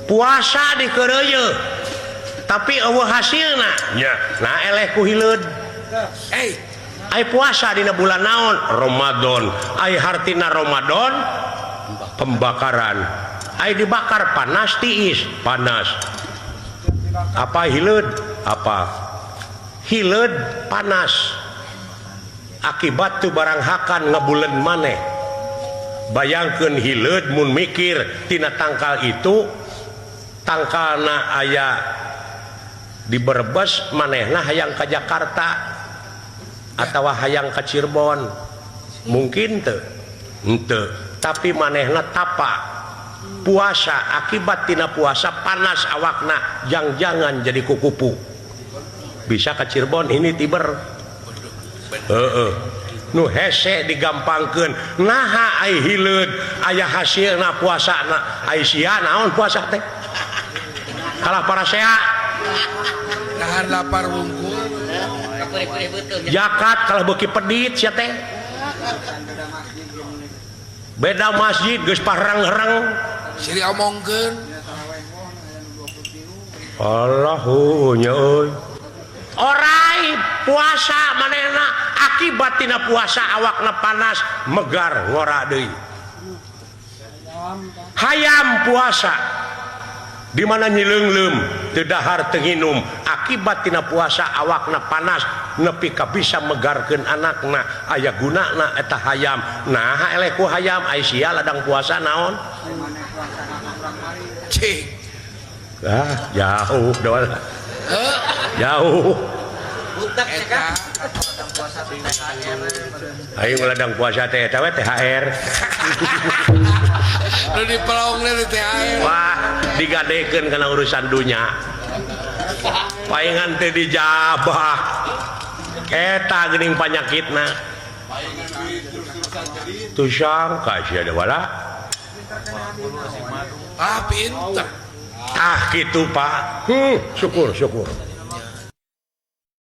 puasa di kereye tapi eueuh hasilna nya nah eleh ku hileud ai puasa dina bulan naon Ramadan ai hartina Ramadan pembakaran ai dibakar panas tiis panas apa hileud apa hileud panas akibat tu barang hakan ngabuleun maneh bayangkeun hileud mun mikir tina tangkal itu tangkalna aya di Brebes manehna hayang ka Jakarta atawa hayang ka Cirebon mungkin teu henteu tapi manehna tapak puasa akibat tina puasa panas awakna jangan jadi kukupu bisa ka Cirebon ini tiber nu hese digampangkeun naha ai hileud aya hasilna puasana ai sia naon puasa teh kalah para sea Dahar lapar wungkul jakat kalau beuki pedit sia teh beda masjid geus parang-harang siri omongkeun Allahu nya euy orai puasa manehna akibat tina puasa awakna panas megar ngora deui hayam puasa di mana nyileungleum teu dahar teu nginum akibat tina puasa awakna panas nepi ka bisa megarkeun anakna aya gunana eta hayam nah eleh ku hayam ai sia ladang puasa naon cing jauh dol jauh eta aing ladang puasa teh eta we THR nu dipelongna di THR wah digadekeun kana urusan dunya paingan teh dijabah eta geuning panyakitna tu sangka sia da wala pinter kitu Pak syukur